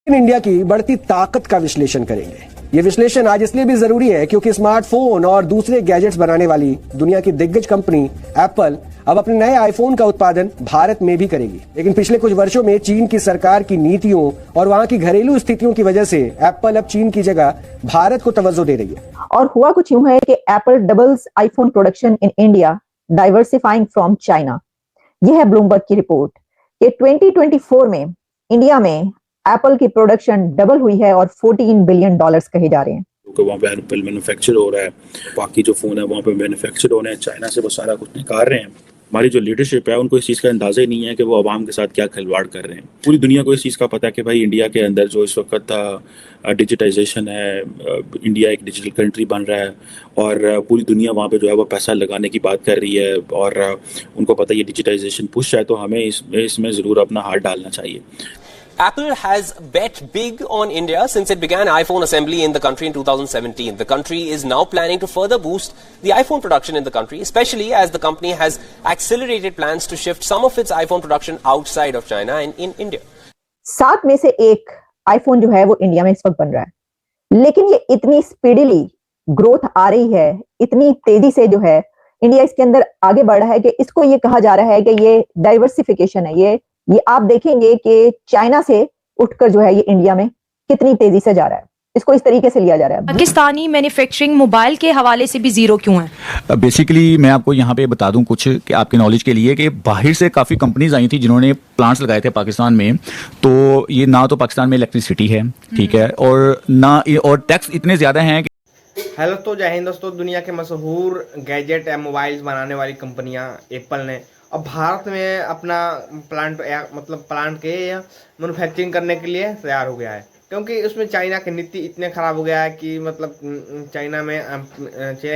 In India की बढ़ती ताकत का विश्लेषण करेंगे। ये विश्लेषण आज इसलिए भी जरूरी है क्योंकि स्मार्टफोन और दूसरे गैजेट्स बनाने वाली दुनिया की दिग्गज कंपनी एप्पल अब अपने नए आईफोन का उत्पादन भारत में भी करेगी। लेकिन पिछले कुछ वर्षों में चीन की सरकार की नीतियों और वहां की घरेलू स्थितियों की वजह से एप्पल अब चीन की जगह भारत को तवज्जो दे रही है। और हुआ कुछ यूं है कि Apple doubles iPhone production in India, diversifying from China. यह है ब्लूमबर्ग की रिपोर्ट कि 2024 में इंडिया में एप्पल की प्रोडक्शन डबल हुई है और $14 बिलियन कहे जा रहे हैं। वहाँ पे एप्पल मैन्युफैक्चर हो रहा है, बाकी जो फ़ोन है वहाँ पे मैन्युफैक्चर हो रहे हैं, चाइना से वो सारा कुछ निकाल रहे हैं। हमारी जो लीडरशिप है उनको इस चीज़ का अंदाज़ा ही नहीं है कि वो आवाम के साथ क्या खिलवाड़ कर रहे हैं। पूरी दुनिया को इस चीज़ का पता है कि भाई इंडिया के अंदर जो इस वक्त डिजिटाइजेशन है, इंडिया एक डिजिटल कंट्री बन रहा है और पूरी दुनिया वहाँ पे जो है वो पैसा लगाने की बात कर रही है और उनको पता है ये डिजिटाइजेशन पुश है, तो हमें इसमें ज़रूर अपना हाथ डालना चाहिए। Apple has bet big on India since it began iPhone assembly in the country in 2017. The country is now planning to further boost the iPhone production in the country, especially as the company has accelerated plans to shift some of its iPhone production outside of China and in India. 7 में से एक iPhone जो है वो India में इस वक्त बन रहा है, लेकिन ये इतनी स्पीडीली ग्रोथ आ रही है, इतनी तेजी से जो है इंडिया इसके अंदर आगे बढ़ रहा है कि इसको ये कहा जा रहा है कि ये डाइवर्सिफिकेशन है। ये आप देखेंगे कि चाइना से उठकर जो है ये इंडिया में कितनी तेजी से जा रहा है, इसको इस तरीके से लिया जा रहा है। पाकिस्तानी मैन्युफैक्चरिंग मोबाइल के हवाले से भी जीरो क्यों है? बेसिकली मैं आपको यहाँ पे बता दूं कुछ कि आपके नॉलेज के लिए कि बाहर से काफ़ी कंपनीज आई थी जिन्होंने प्लांट्स लगाए थे पाकिस्तान में। तो ये ना तो पाकिस्तान में इलेक्ट्रिसिटी है, ठीक है, और ना और टैक्स इतने ज़्यादा हैं कि हेलो तो जय हिंद दोस्तों। दुनिया के मशहूर गैजेट या मोबाइल्स बनाने वाली कंपनियां एप्पल ने अब भारत में अपना प्लांट के मैन्युफैक्चरिंग करने के लिए तैयार हो गया है, क्योंकि उसमें चाइना की नीति इतने ख़राब हो गया है कि चाइना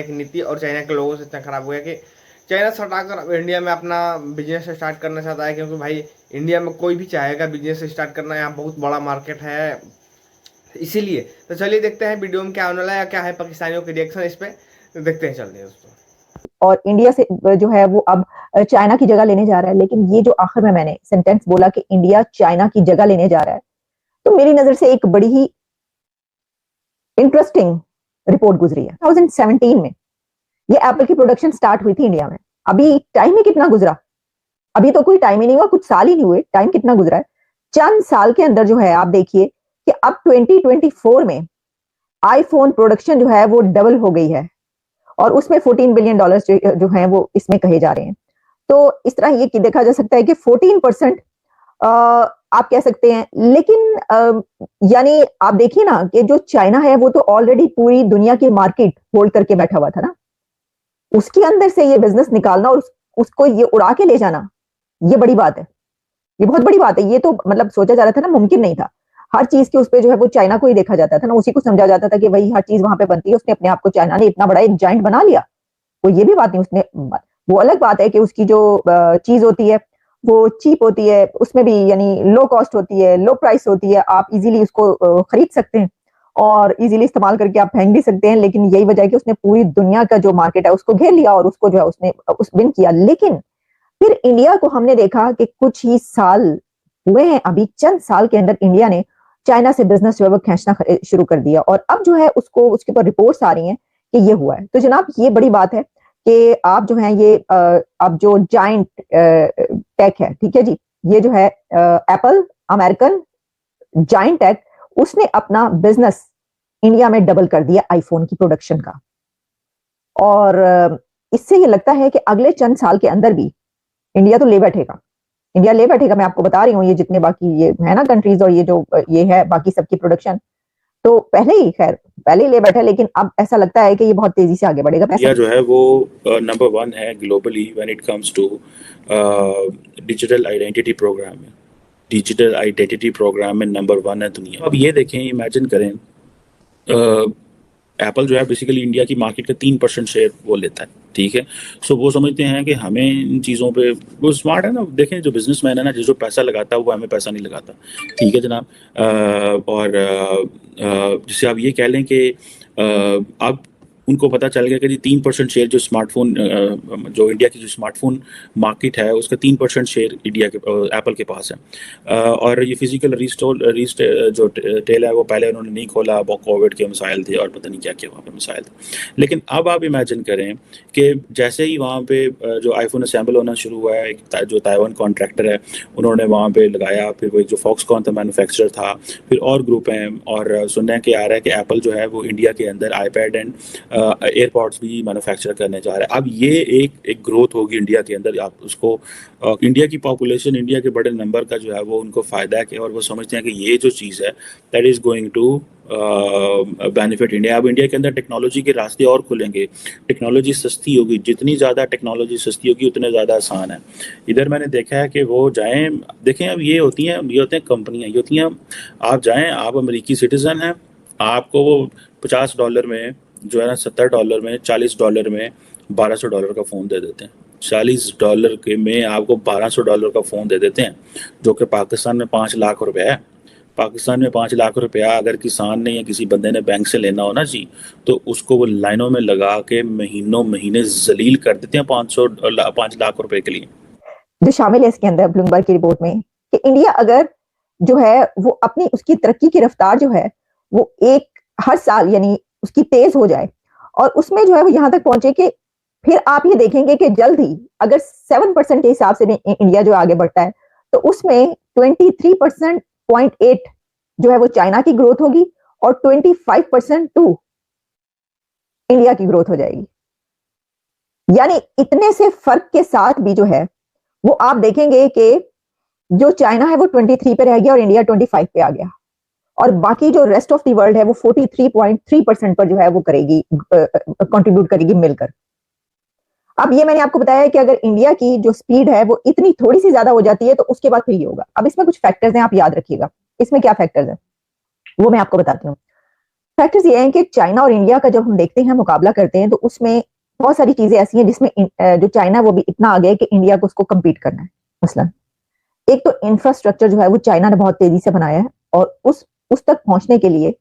की नीति और चाइना के लोगों से इतना ख़राब हो गया कि चाइना से हटाकर अब इंडिया में अपना बिजनेस स्टार्ट करना चाहता है। क्योंकि भाई इंडिया में कोई भी चाहेगा बिजनेस स्टार्ट करना, यहाँ बहुत बड़ा मार्केट है, इसीलिए। तो चलिए देखते हैं वीडियो में क्या होने वाला है, क्या है पाकिस्तानियों के रिएक्शन इस पे, तो देखते हैं, चलते हैं दोस्तों। और इंडिया से जो है वो अब चाइना की जगह लेने जा रहा है। लेकिन ये जो आखिर में मैंने सेंटेंस बोला कि इंडिया चाइना की जगह लेने जा रहा है, तो मेरी नजर से एक बड़ी ही इंटरेस्टिंग रिपोर्ट गुजरी है। 2017 में ये एप्पल की प्रोडक्शन स्टार्ट हुई थी इंडिया में। अभी टाइम में कितना गुजरा, अभी तो कोई टाइम ही नहीं हुआ, कुछ साल ही नहीं हुए, टाइम कितना गुजरा है। चंद साल के अंदर जो है आप देखिए कि अब 2024 में आईफोन प्रोडक्शन जो है वो डबल हो गई है और उसमें $14 बिलियन जो हैं वो इसमें कहे जा रहे हैं। तो इस तरह ये देखा जा सकता है कि 14% आप कह सकते हैं। लेकिन यानी आप देखिए ना कि जो चाइना है वो तो ऑलरेडी पूरी दुनिया की मार्केट होल्ड करके बैठा हुआ था ना, उसके अंदर से ये बिजनेस निकालना और उसको ये उड़ा के ले जाना, ये बड़ी बात है, ये बहुत बड़ी बात है। ये तो मतलब सोचा जा रहा था ना, मुमकिन नहीं था। हर चीज के उस पे जो है वो चाइना को ही देखा जाता था ना, उसी को समझा जाता था कि वही हर चीज वहां पे बनती है। उसने अपने आप को, चाइना ने इतना बड़ा एक जाइंट बना लिया, वो ये भी बात नहीं। उसने, वो अलग बात है कि उसकी जो चीज होती है वो चीप होती है, उसमें भी यानी लो कॉस्ट होती है, लो प्राइस होती है, आप इजीली उसको खरीद सकते हैं और इजीली इस्तेमाल करके आप फेंक भी सकते हैं। लेकिन यही वजह है कि उसने पूरी दुनिया का जो मार्केट है उसको घेर लिया और उसको जो है उसने विन किया। लेकिन फिर इंडिया को हमने देखा कि कुछ ही साल हुए हैं, अभी चंद साल के अंदर इंडिया ने चाइना से बिजनेस जो है वो खींचना शुरू कर दिया और अब जो है उसको उसके ऊपर रिपोर्ट्स आ रही हैं कि ये हुआ है। तो जनाब ये बड़ी बात है कि आप जो है ये अब जो जाइंट टेक है, ठीक है जी, ये जो है एप्पल अमेरिकन जाइंट टेक, उसने अपना बिजनेस इंडिया में डबल कर दिया आईफोन की प्रोडक्शन का। और इससे ये लगता है कि अगले चंद साल के अंदर भी इंडिया तो ले बैठेगा, इंडिया ले बैठेगा। मैं आपको बता रही हूँ, ये जितने बाकी ये है ना कंट्रीज और ये जो ये है बाकी सबकी प्रोडक्शन तो पहले ही ले बैठा, लेकिन अब ऐसा लगता है कि ये बहुत तेजी से आगे बढ़ेगा। इंडिया जो है वो नंबर 1 है globally when it comes to digital identity programme में। डिजिटल आइडेंटिटी प्रोग्राम में नंबर 1 है दुनिया। अब ये देखें, इमेजिन करें, एप्पल जो है बेसिकली इंडिया की मार्केट का 3% शेयर वो लेता है, ठीक है। सो वो समझते हैं कि हमें इन चीज़ों पे, वो स्मार्ट है ना, देखें जो बिजनेसमैन है ना, जो पैसा लगाता है वो हमें पैसा नहीं लगाता, ठीक है जनाब। और जिसे आप ये कह लें कि अब उनको पता चल गया कि जी 3% शेयर जो स्मार्टफोन जो इंडिया की जो स्मार्टफोन मार्केट है उसका 3% शेयर इंडिया के एप्पल के पास है। और ये फिजिकल जो टेल है वो पहले उन्होंने नहीं खोला, वो कोविड के मसाइल थे और पता नहीं क्या क्या वहाँ पे मसाइल थे। लेकिन अब आप इमेजिन करें कि जैसे ही वहाँ पे जो आईफोन असेंबल होना शुरू हुआ है, जो ताइवान कॉन्ट्रैक्टर है उन्होंने वहाँ पे लगाया, फिर वो एक जो फॉक्सकॉन था मैन्युफैक्चरर था, फिर और ग्रुप हैं, और सुनने के आ रहा है कि एप्पल जो है वो इंडिया के अंदर आईपैड एंड एयरपॉड्स भी मैन्युफैक्चर करने जा रहा है। अब ये एक ग्रोथ होगी इंडिया के अंदर। आप उसको इंडिया की पॉपुलेशन, इंडिया के बड़े नंबर का जो है वो उनको फ़ायदा है कि, और वो समझते हैं कि ये जो चीज़ है that is going to benefit India. अब इंडिया के अंदर टेक्नोलॉजी के रास्ते और खुलेंगे, टेक्नोलॉजी सस्ती होगी, जितनी ज़्यादा टेक्नोलॉजी सस्ती होगी उतने ज़्यादा आसान है। इधर मैंने देखा है कि वो जाएँ, देखें अब ये होते हैं कंपनियाँ, ये होती हैं, आप जाएँ, आप अमेरिकी सिटीज़न हैं, आपको वो $50 में जो है ना, $70 में, $40 में $1200 का फ़ोन दे देते हैं। $40 के में आपको $1200 का फ़ोन दे देते हैं, जो कि पाकिस्तान में 5 लाख रुपए है। पाकिस्तान में 5 लाख रुपया अगर किसान ने या किसी बंदे ने बैंक से लेना हो ना जी, तो उसको वो लाइनों में लगा के महीनों महीने जलील कर देते हैं 5 लाख रुपए के लिए। जो शामिल है इसके अंदर ब्लूमबर्ग की रिपोर्ट में कि इंडिया अगर जो है वो अपनी उसकी तरक्की की रफ्तार जो है वो हर साल यानी उसकी तेज हो जाए, और उसमें जो है वो यहाँ तक पहुंचे कि फिर आप ये देखेंगे कि जल्द ही अगर 7% के हिसाब से इंडिया जो आगे बढ़ता है तो उसमें 23.8 जो है वो चाइना की ग्रोथ होगी और 25% टू इंडिया की ग्रोथ हो जाएगी। यानी इतने से फर्क के साथ भी जो है वो आप देखेंगे कि जो चाइना है वो 23 पे रह गया और इंडिया 25 पे आ गया, और बाकी जो रेस्ट ऑफ द वर्ल्ड है वो 43.3% पर जो है वो करेगी, कंट्रीब्यूट करेगी मिलकर। अब ये मैंने आपको बताया है कि अगर इंडिया की जो स्पीड है वो इतनी थोड़ी सी ज्यादा हो जाती है तो उसके बाद फिर ये होगा। अब इसमें कुछ फैक्टर्स हैं, आप याद रखिएगा। इसमें क्या फैक्टर्स हैं वो मैं आपको बताती हूँ। फैक्टर्स ये हैं कि चाइना और इंडिया का जब हम देखते हैं, मुकाबला करते हैं, तो उसमें बहुत सारी चीजें ऐसी हैं जिसमें जो चाइना वो भी इतना आगे है कि इंडिया को उसको कम्पीट करना है। मसलन एक तो इंफ्रास्ट्रक्चर जो है वो चाइना ने बहुत तेजी से बनाया है, और उस तक पहुंचने के लिए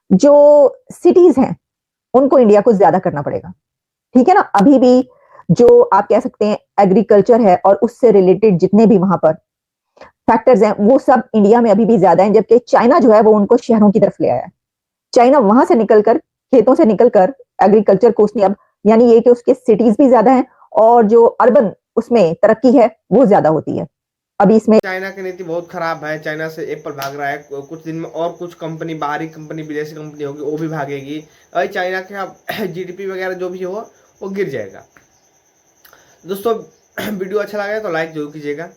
जो सिटीज हैं उनको इंडिया को ज्यादा करना पड़ेगा। ठीक है ना। अभी भी जो आप कह सकते हैं एग्रीकल्चर है और उससे रिलेटेड जितने भी वहां पर फैक्टर्स हैं वो सब इंडिया में अभी भी ज्यादा हैं, जबकि चाइना जो है वो उनको शहरों की तरफ ले आया है। चाइना वहां से निकलकर, खेतों से निकलकर एग्रीकल्चर को उसने अब, यानी ये कि उसके सिटीज भी ज्यादा हैं और जो अर्बन उसमें तरक्की है वो ज्यादा होती है। अभी इसमें चाइना की नीति बहुत खराब है। चाइना से एप्पल भाग रहा है, कुछ दिन में और कुछ कंपनी, बाहरी कंपनी, विदेशी कंपनी होगी वो भी भागेगी। और चाइना के जीडीपी वगैरह जो भी हो वो गिर जाएगा। दोस्तों वीडियो अच्छा लगा तो लाइक जरूर कीजिएगा।